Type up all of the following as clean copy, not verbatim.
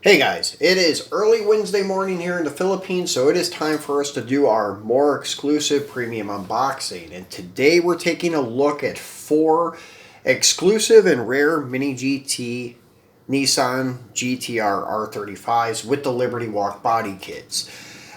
Hey guys, it is early Wednesday morning here in the Philippines, so it is time for us to do our more exclusive premium unboxing. And today we're taking a look at 4 exclusive and rare Mini GT Nissan GTR R35s with the Liberty Walk body kits.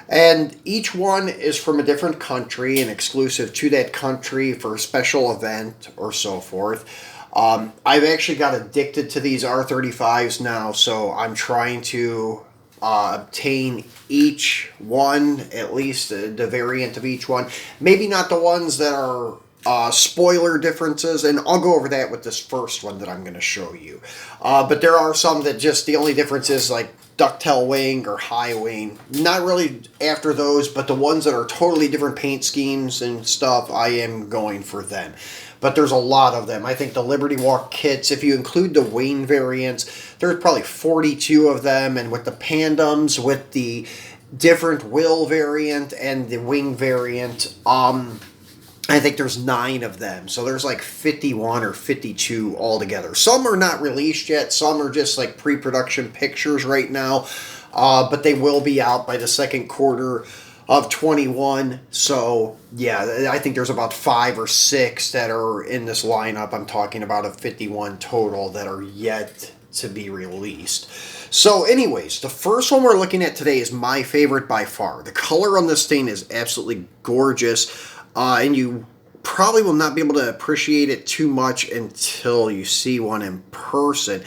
And each one is from a different country and exclusive to that country for a special event or so forth. I've actually got addicted to these R35s now, so I'm trying to obtain each one, at least the variant of each one. Maybe not the ones that are spoiler differences, and I'll go over that with this first one that I'm going to show you. But there are some that just the only difference is like ducktail wing or high wing. Not really after those, but the ones that are totally different paint schemes and stuff, I am going for them. But there's a lot of them. I think the Liberty Walk kits, if you include the wing variants, there's probably 42 of them, and with the Pandums, with the different wheel variant and the wing variant, I think there's 9 of them. So there's like 51 or 52 altogether. Some are not released yet. Some are just like pre-production pictures right now. But they will be out by the second quarter of 21. So yeah, I think there's about 5 or 6 that are in this lineup. I'm talking about a 51 total that are yet to be released. So anyways, the first one we're looking at today is my favorite by far. The color on this thing is absolutely gorgeous. And you probably will not be able to appreciate it too much until you see one in person.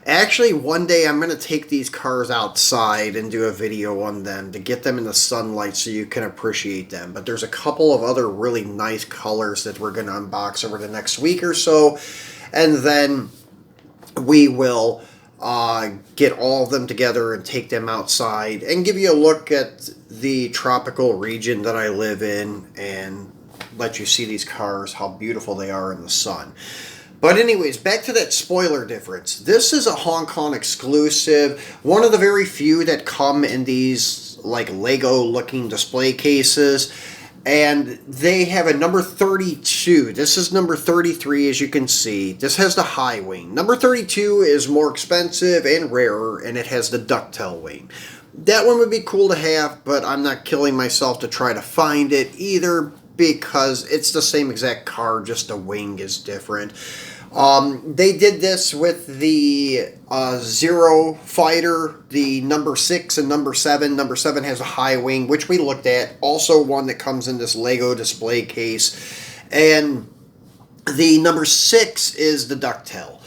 Actually, one day I'm going to take these cars outside and do a video on them to get them in the sunlight so you can appreciate them. But there's a couple of other really nice colors that we're going to unbox over the next week or so. And then we will get all of them together and take them outside and give you a look at the tropical region that I live in and let you see these cars, how beautiful they are in the sun. But anyways, back to that spoiler difference. This is a Hong Kong exclusive, one of the very few that come in these like Lego looking display cases. And they have a number 32. This is number 33, as you can see. This has the high wing. Number 32 is more expensive and rarer, and it has the ducktail wing. That one would be cool to have, but I'm not killing myself to try to find it either because it's the same exact car, just the wing is different. They did this with the Zero Fighter, the number 6 and number 7. Number 7 has a high wing, which we looked at. Also one that comes in this Lego display case. And the number 6 is the ducktail.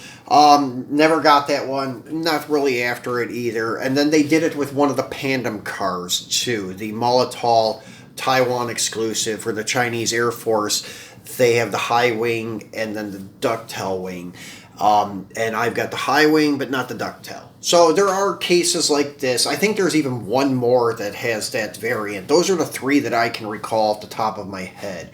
Never got that one. Not really after it either. And then they did it with one of the Pandem cars, too. The Molotov Taiwan exclusive for the Chinese Air Force. They have the high wing and then the ducktail wing. And I've got the high wing, but not the ducktail. So there are cases like this. I think there's even one more that has that variant. Those are the 3 that I can recall off the top of my head.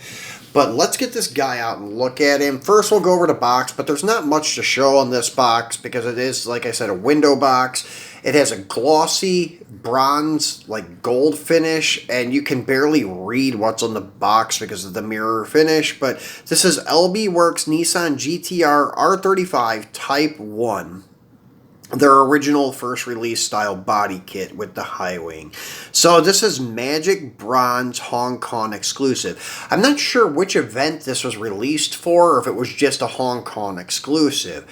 But let's get this guy out and look at him. First, we'll go over the box, but there's not much to show on this box because it is, like I said, a window box. It has a glossy bronze, like gold finish, and you can barely read what's on the box because of the mirror finish. But this is LBWK Nissan GT-R R35 Type 1. Their original first release style body kit with the high wing. So this is Magic Bronze Hong Kong exclusive. I'm not sure which event this was released for or if it was just a Hong Kong exclusive.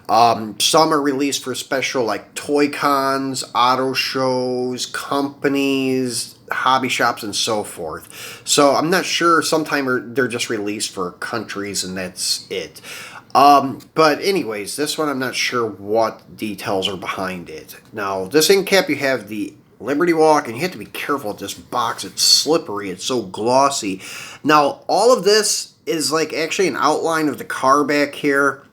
Some are released for special like toy cons, auto shows, companies, hobby shops, and so forth. So I'm not sure. Sometimes they're just released for countries and that's it. But anyways, this one I'm not sure what details are behind it. Now, this end cap you have the Liberty Walk, and you have to be careful with this box. It's slippery. It's so glossy. Now, all of this is like actually an outline of the car back here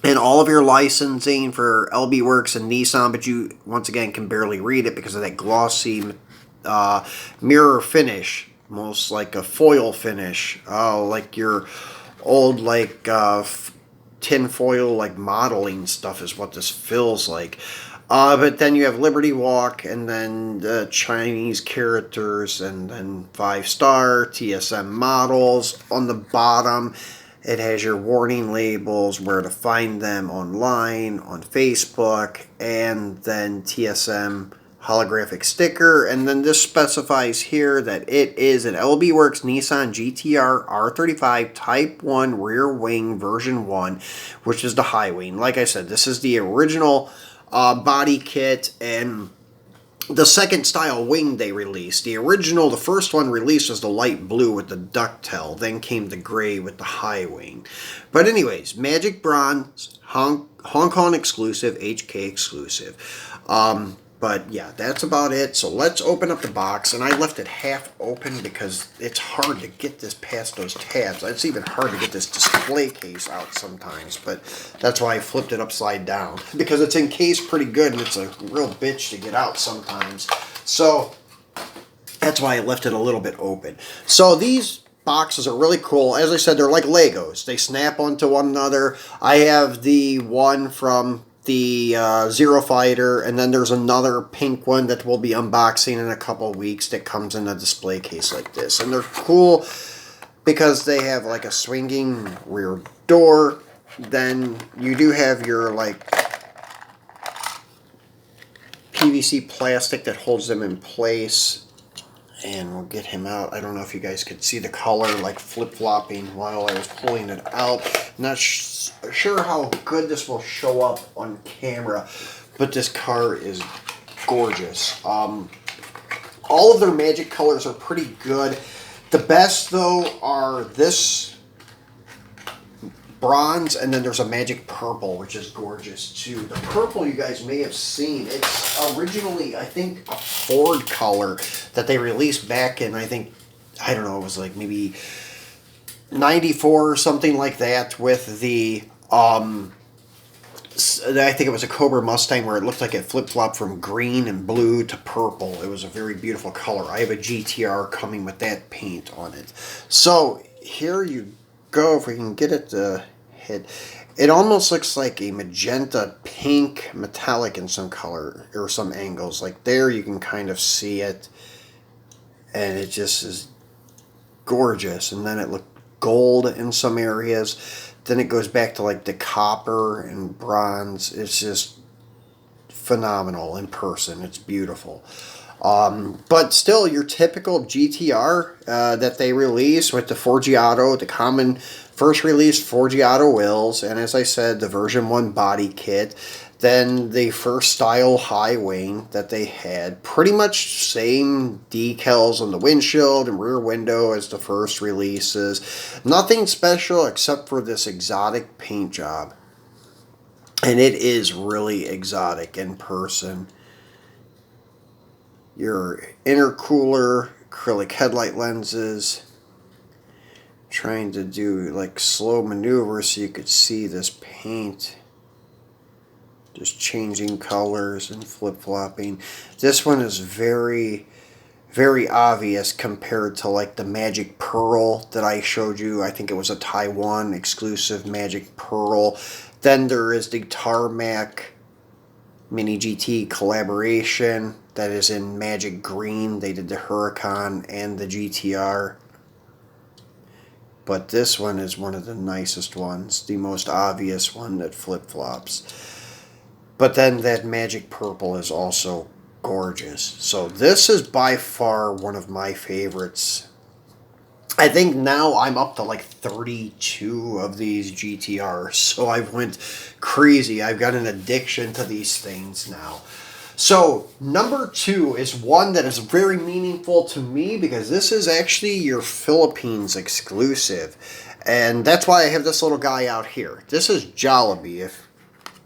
and all of your licensing for LBWK and Nissan, but you, once again, can barely read it because of that glossy mirror finish, almost like a foil finish, like your old like tin foil like modeling stuff is what this feels like. But then you have Liberty Walk and then the Chinese characters and then 5-star TSM models on the bottom. It has your warning labels, where to find them online, on Facebook, and then TSM holographic sticker. And then this specifies here that it is an LBWorks Nissan GT-R R35 Type 1 rear wing version 1, which is the high wing. Like I said, this is the original body kit, and the second style wing they released. The first one released was the light blue with the ducktail. Then came the gray with the high wing. But anyways, Magic Bronze, Hong Kong exclusive, HK exclusive. But yeah, that's about it. So let's open up the box. And I left it half open because it's hard to get this past those tabs. It's even hard to get this display case out sometimes. But that's why I flipped it upside down. Because it's encased pretty good and it's a real bitch to get out sometimes. So that's why I left it a little bit open. So these boxes are really cool. As I said, they're like Legos. They snap onto one another. I have the one from the Zero Fighter, and then there's another pink one that we'll be unboxing in a couple of weeks that comes in a display case like this. And they're cool because they have like a swinging rear door. Then you do have your like PVC plastic that holds them in place. And we'll get him out. I don't know if you guys could see the color like flip-flopping while I was pulling it out. Not sure how good this will show up on camera, but this car is gorgeous. All of their magic colors are pretty good. The best, though, are this bronze, and then there's a magic purple, which is gorgeous too. The purple you guys may have seen. It's originally, I think, a Ford color that they released back in, I don't know, it was like maybe 94 or something like that, with the I think it was a Cobra Mustang, where it looked like it flip-flopped from green and blue to purple. It was a very beautiful color. I have a GTR coming with that paint on it. So here you go. If we can get it to hit, it almost looks like a magenta pink metallic in some color or some angles. Like there you can kind of see it, and it just is gorgeous. And then it looked gold in some areas. Then it goes back to like the copper and bronze. It's just phenomenal in person. It's beautiful. But still, your typical GTR that they release with the Forgiato, the common first release Forgiato wheels, and as I said, the version 1 body kit. Then the first style high wing that they had. Pretty much same decals on the windshield and rear window as the first releases. Nothing special except for this exotic paint job. And it is really exotic in person. Your intercooler, acrylic headlight lenses. Trying to do like slow maneuvers so you could see this paint. Just changing colors and flip-flopping. This one is very, very obvious compared to like the Magic Pearl that I showed you. I think it was a Taiwan exclusive Magic Pearl. Then there is the Tarmac Mini GT collaboration that is in Magic Green. They did the Huracan and the GTR. But this one is one of the nicest ones. The most obvious one that flip-flops. But then that magic purple is also gorgeous. So this is by far one of my favorites. I think now I'm up to like 32 of these GTRs. So I've went crazy. I've got an addiction to these things now. So number 2 is one that is very meaningful to me because this is actually your Philippines exclusive. And that's why I have this little guy out here. This is Jollibee. If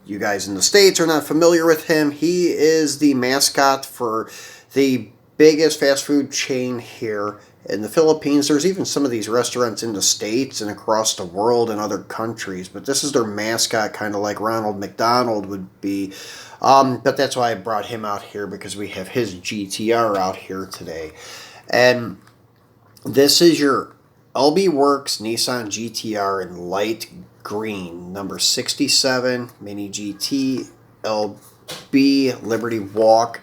you guys in the States are not familiar with him, he is the mascot for the biggest fast food chain here in the Philippines. There's even some of these restaurants in the States and across the world and other countries, but this is their mascot, kind of like Ronald McDonald would be. But that's why I brought him out here, because we have his GTR out here today. And this is your LBWorks Nissan GTR in light green, number 67, Mini GT, LB, Liberty Walk.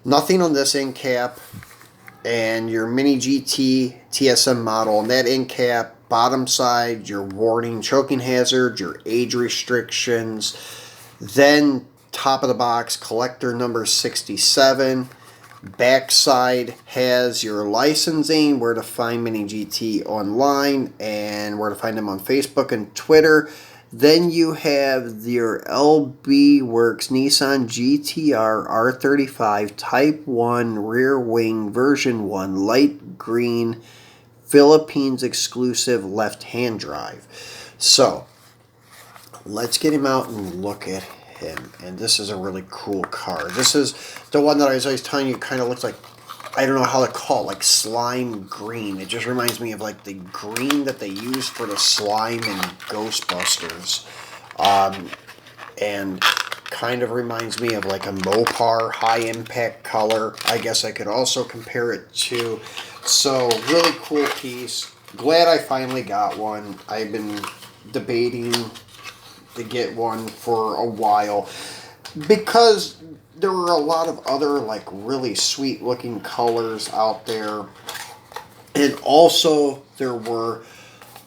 Nothing on this end cap. And your Mini GT TSM model, and that end cap bottom side, your warning, choking hazard, your age restrictions. Then top of the box, collector number 67. Backside has your licensing, where to find Mini GT online, and where to find them on Facebook and Twitter. Then you have your LB Works Nissan GT-R R35 Type 1 Rear Wing Version 1 Light Green Philippines exclusive left-hand drive. So, let's get him out and look at him. And this is a really cool car. This is the one that I was always telling you kind of looks like, I don't know how to call it, like slime green. It just reminds me of like the green that they use for the slime in Ghostbusters. And kind of reminds me of like a Mopar high impact color. I guess I could also compare it to. So really cool piece. Glad I finally got one. I've been debating to get one for a while because there were a lot of other like really sweet looking colors out there, and also there were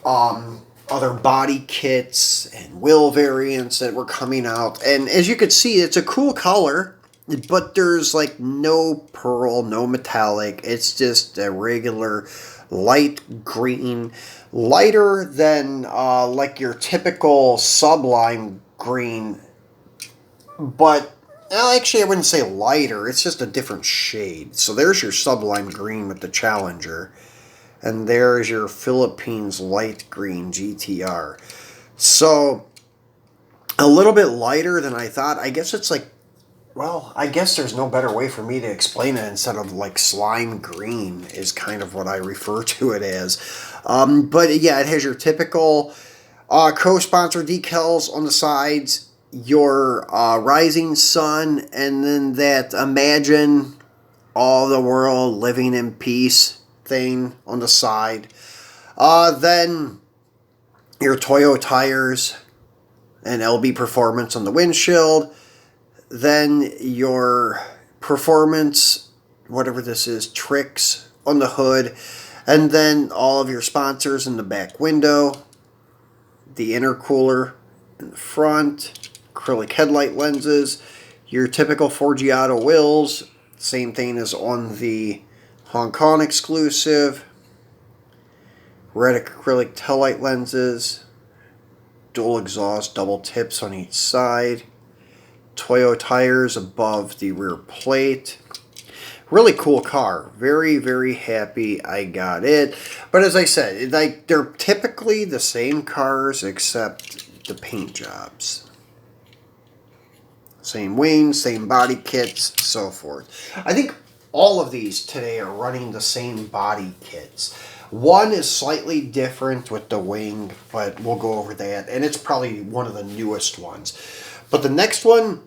other body kits and wheel variants that were coming out. And as you can see, it's a cool color, but there's like no pearl, no metallic. It's just a regular light green, lighter than like your typical sublime green, but actually I wouldn't say lighter, it's just a different shade. So there's your sublime green with the Challenger, and there's your Philippines light green GTR. So a little bit lighter than I thought. I guess it's like, well, I guess there's no better way for me to explain it instead of like slime green is kind of what I refer to it as. But yeah, it has your typical co-sponsor decals on the sides, your rising sun, and then that imagine all the world living in peace thing on the side. Then your Toyo tires and LB Performance on the windshield. Then your Performance, whatever this is, Tricks on the hood. And then all of your sponsors in the back window. The intercooler in the front. Acrylic headlight lenses. Your typical Forgiato wheels. Same thing as on the Hong Kong exclusive. Red acrylic taillight lenses. Dual exhaust, double tips on each side. Toyo tires above the rear plate. Really cool car. Very, very happy I got it. But as I said, like they're typically the same cars except the paint jobs. Same wings, same body kits, so forth. I think all of these today are running the same body kits. One is slightly different with the wing, but we'll go over that. And it's probably one of the newest ones. But the next one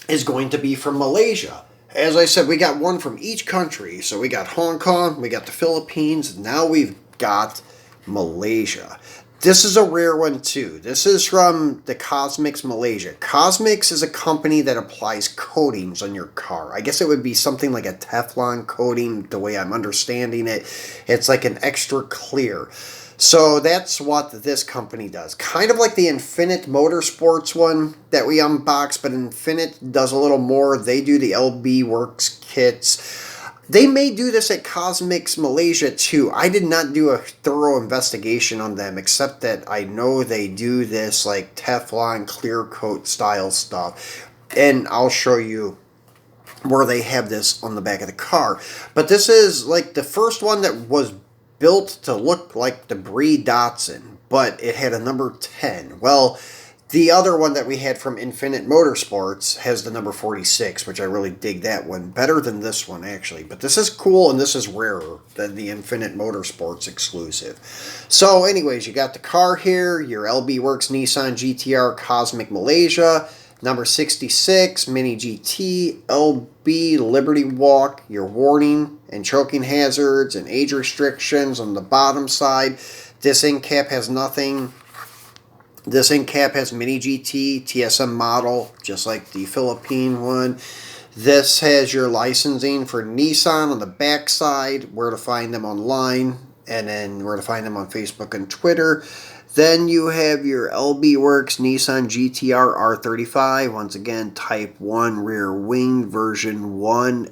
is going to be from Malaysia. As I said, we got one from each country. So we got Hong Kong, we got the Philippines, now we've got Malaysia. This is a rare one too. This is from the Cosmics Malaysia. Cosmics is a company that applies coatings on your car. I guess it would be something like a Teflon coating, the way I'm understanding it. It's like an extra clear. So that's what this company does. Kind of like the Infinite Motorsports one that we unboxed, but Infinite does a little more. They do the LB Works kits. They may do this at Cosmics Malaysia too. I did not do a thorough investigation on them, except that I know they do this like Teflon clear coat style stuff. And I'll show you where they have this on the back of the car. But this is like the first one that was built to look like the Bree Datsun, but it had a number 10. Well, the other one that we had from Infinite Motorsports has the number 46, which I really dig that one. Better than this one, actually. But this is cool, and this is rarer than the Infinite Motorsports exclusive. So, anyways, you got the car here, your LB Works Nissan GT-R Cosmic Malaysia, number 66, Mini GT, LB Liberty Walk, your warning and choking hazards and age restrictions on the bottom side. This end cap has nothing. This end cap has Mini GT, TSM model, just like the Philippine one. This has your licensing for Nissan on the back side, where to find them online, and then we're going to find them on Facebook and Twitter. Then you have your LBWK Nissan GT-R R35. Once again, Type 1 rear wing version 1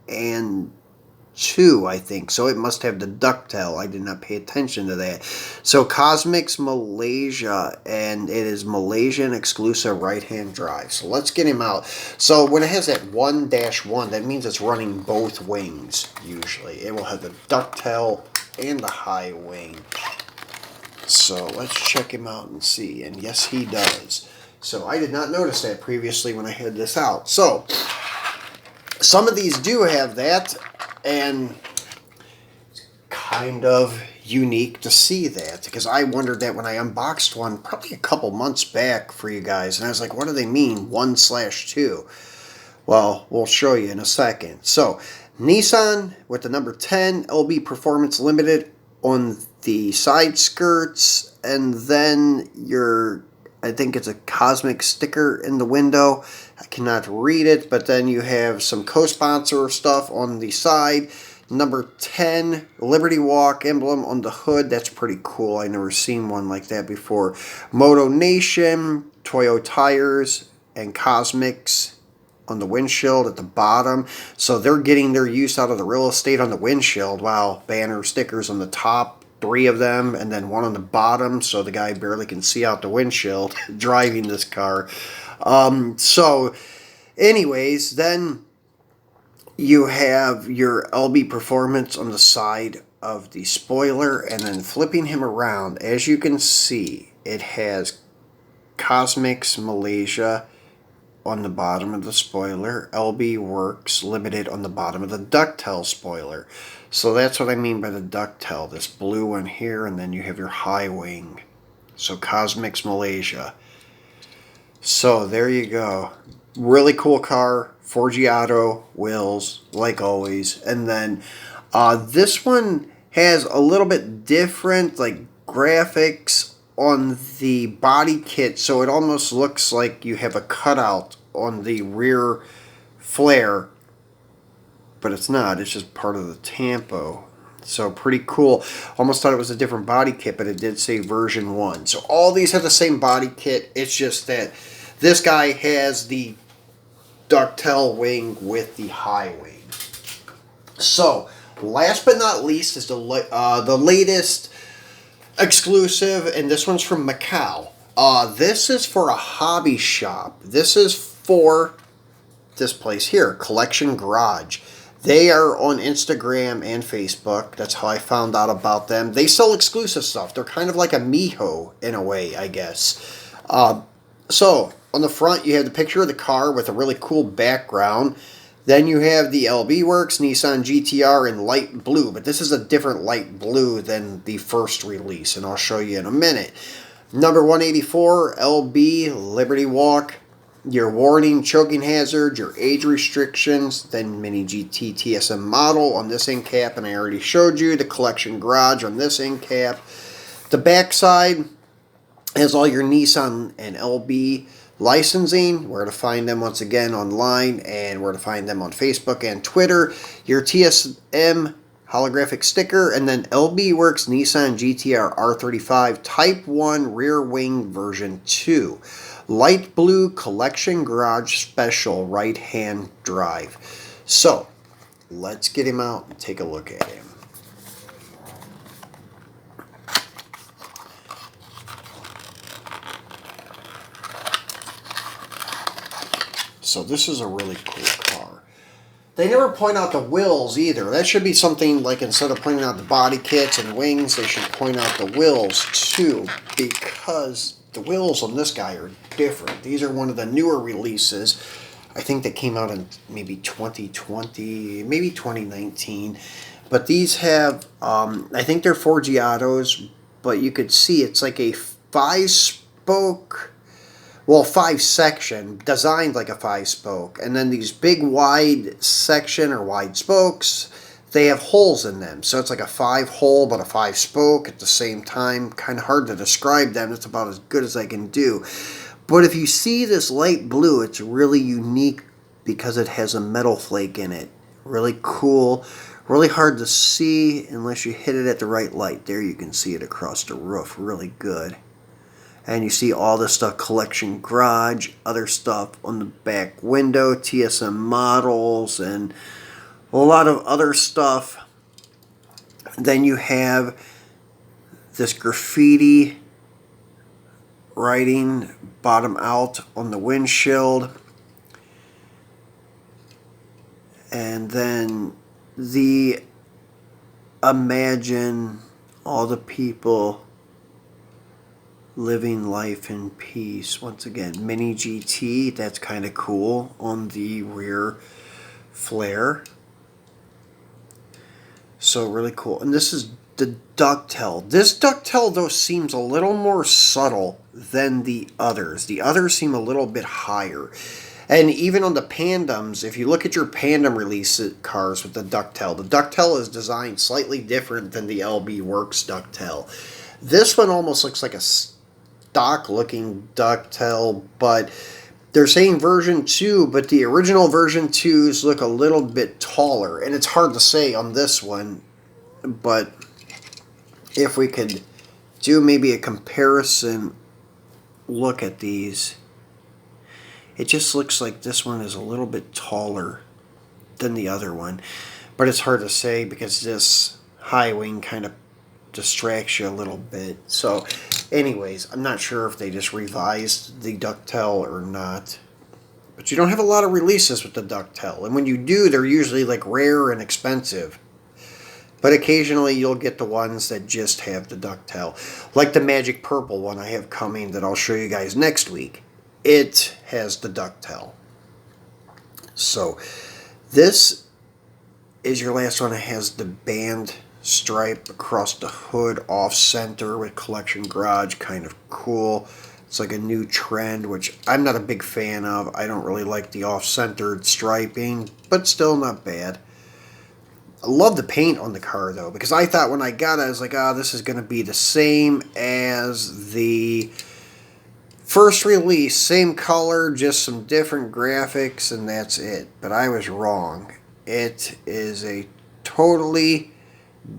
and 2, I think. So it must have the ducktail. I did not pay attention to that. So Cosmics Malaysia, and it is Malaysian exclusive right-hand drive. So let's get him out. So when it has that 1-1, that means it's running both wings, usually. It will have the ducktail and the high wing. So let's check him out and see. And yes, he does. So I did not notice that previously when I had this out. So some of these do have that, and it's kind of unique to see that, because I wondered that when I unboxed one probably a couple months back for you guys, and I was like, what do they mean 1/2? Well, we'll show you in a second. So Nissan with the number 10 LB Performance Limited on the side skirts, and then your, I think it's a Cosmic sticker in the window. I cannot read it, but then you have some co-sponsor stuff on the side. Number 10 Liberty Walk emblem on the hood. That's pretty cool. I never seen one like that before. Moto Nation, Toyo tires, and Cosmics on the windshield at the bottom. So they're getting their use out of the real estate on the windshield. Wow, banner stickers on the top. 3 of them, and then 1 on the bottom, so the guy barely can see out the windshield driving this car. So anyways, then you have your LB Performance on the side of the spoiler, and then flipping him around, as you can see, it has Cosmics Malaysia on the bottom of the spoiler, LBWK Limited on the bottom of the ducktail spoiler. So that's what I mean by the ducktail, this blue one here, and then you have your high wing. So Cosmics Malaysia. So there you go. Really cool car, Forgiato wheels, like always. And then this one has a little bit different like graphics on the body kit, so it almost looks like you have a cutout on the rear flare, but it's not. It's just part of the tampo. So pretty cool. Almost thought it was a different body kit, but it did say version 1. So all these have the same body kit. It's just that this guy has the ducktail wing with the high wing. So last but not least is the latest exclusive, and this one's from Macau. This is for a hobby shop. This is for this place here, Collection Garage. They are on Instagram and Facebook. That's how I found out about them. They sell exclusive stuff. They're kind of like a Miho in a way, I guess. So on the front, you have the picture of the car with a really cool background. Then you have the LBWK Nissan GT-R in light blue, but this is a different light blue than the first release, and I'll show you in a minute. Number 184, LB Liberty Walk, your warning, choking hazard, your age restrictions, then Mini GT TSM model on this end cap, and I already showed you the Collection Garage on this end cap. The back side has all your Nissan and LB licensing, where to find them once again online, and where to find them on Facebook and Twitter. Your TSM holographic sticker, and then LBWK Nissan GT-R R35 Type 1 rear wing version 2. Light blue Collection Garage special right hand drive. So let's get him out and take a look at him. So this is a really cool car. They never point out the wheels either. That should be something like, instead of pointing out the body kits and wings, they should point out the wheels too, because the wheels on this guy are different. These are one of the newer releases. I think they came out in maybe 2020, maybe 2019. But these have, I think they're Forgiatos, but you could see it's like a 5-spoke, well, 5-section, designed like a 5-spoke. And then these big wide section or wide spokes, they have holes in them. So it's like a 5-hole but a 5-spoke at the same time. Kind of hard to describe them. It's about as good as I can do. But if you see this light blue, it's really unique because it has a metal flake in it. Really cool, Really hard to see unless you hit it at the right light. There you can see it across the roof really good. And you see all this stuff, Collection Garage, other stuff on the back window, TSM models, and a lot of other stuff. Then you have this graffiti writing bottom out on the windshield. And then the imagine all the people living life in peace. Once again, mini GT, that's kind of cool on the rear flare. So really cool. And this is the ducktail. This ducktail though seems a little more subtle than the others. The others seem a little bit higher. And even on the Pandoms, if you look at your Pandom release cars with the ducktail is designed slightly different than the LB Works ducktail. This one almost looks like a stock looking ducktail, but they're saying version 2, but the original version 2s look a little bit taller. And it's hard to say on this one, but if we could do maybe a comparison look at these, it just looks like this one is a little bit taller than the other one. But it's hard to say because this high wing kind of distracts you a little bit. So anyways, I'm not sure if they just revised the ducktail or not. But you don't have a lot of releases with the ducktail. And when you do, they're usually like rare and expensive. But occasionally you'll get the ones that just have the ducktail. Like the magic purple one I have coming that I'll show you guys next week. It has the ducktail. So this is your last one. It has the band stripe across the hood, off center with Collection Garage. Kind of cool. It's like a new trend, which I'm not a big fan of. I don't really like the off-centered striping, but still not bad. I love the paint on the car, though, because I thought when I got it, I was like, this is going to be the same as the first release. Same color, just some different graphics, and that's it. But I was wrong. It is a totally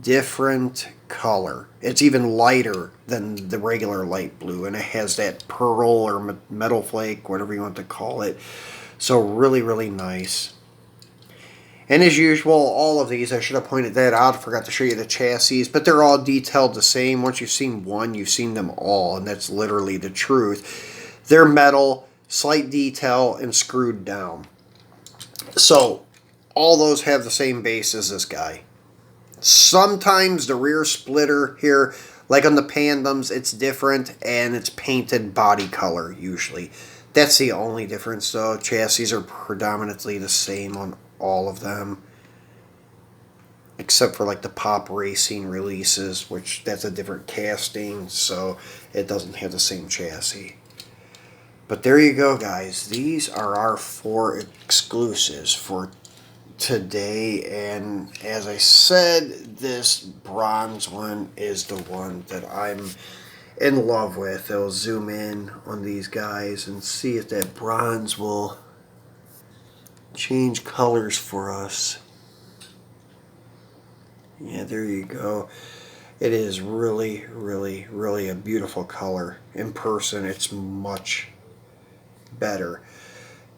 different color. It's even lighter than the regular light blue, and it has that pearl or metal flake, whatever you want to call it. So really, really nice. And as usual, all of these, I should have pointed that out. I forgot to show you the chassis, but they're all detailed the same. Once you've seen one, you've seen them all, and that's literally the truth. They're metal, slight detail, and screwed down. So all those have the same base as this guy. Sometimes the rear splitter here, like on the Pandoms, it's different, and it's painted body color usually. That's the only difference, though. Chassis are predominantly the same on all of them, except for like the Pop Racing releases, which that's a different casting, so it doesn't have the same chassis. But there you go, guys. These are our 4 exclusives for today, and as I said, this bronze one is the one that I'm in love with. I'll zoom in on these guys and see if that bronze will change colors for us. Yeah, there you go. It is really, really, really a beautiful color. In person, it's much better.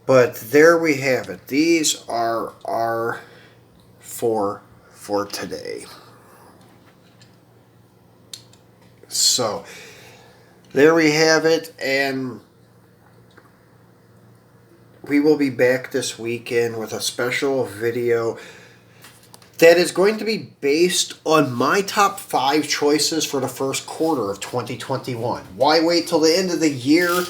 But there we have it. These are our 4 for today. So, there we have it, and we will be back this weekend with a special video that is going to be based on my top 5 choices for the first quarter of 2021. Why wait till the end of the year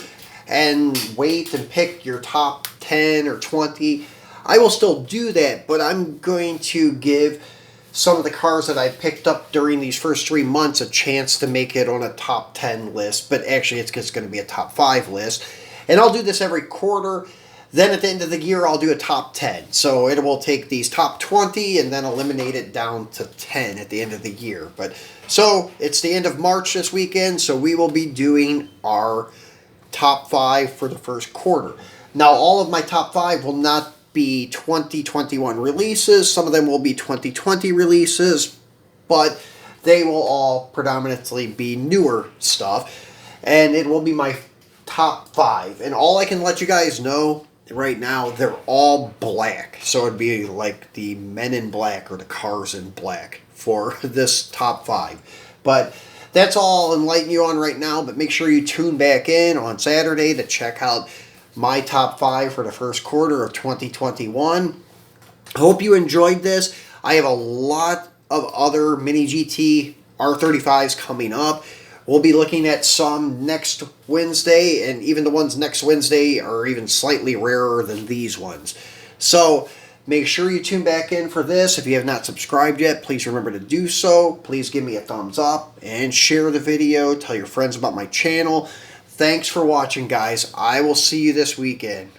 and wait and pick your top 10 or 20? I will still do that, but I'm going to give some of the cars that I picked up during these first 3 months a chance to make it on a top 10 list, but actually it's just going to be a top 5 list. And I'll do this every quarter. Then at the end of the year, I'll do a top 10. So it will take these top 20 and then eliminate it down to 10 at the end of the year. But so it's the end of March this weekend, so we will be doing our top 5 for the first quarter. Now, all of my top 5 will not be 2021 releases. Some of them will be 2020 releases, but they will all predominantly be newer stuff. And it will be my top 5. And all I can let you guys know right now, they're all black. So it'd be like the Men in Black or the Cars in Black for this top 5. But that's all I'll enlighten you on right now. But make sure you tune back in on Saturday to check out my top 5 for the first quarter of 2021. I hope you enjoyed this. I have a lot of other Mini GT R35s coming up. We'll be looking at some next Wednesday, and even the ones next Wednesday are even slightly rarer than these ones. So make sure you tune back in for this. If you have not subscribed yet, please remember to do so. Please give me a thumbs up and share the video. Tell your friends about my channel. Thanks for watching, guys. I will see you this weekend.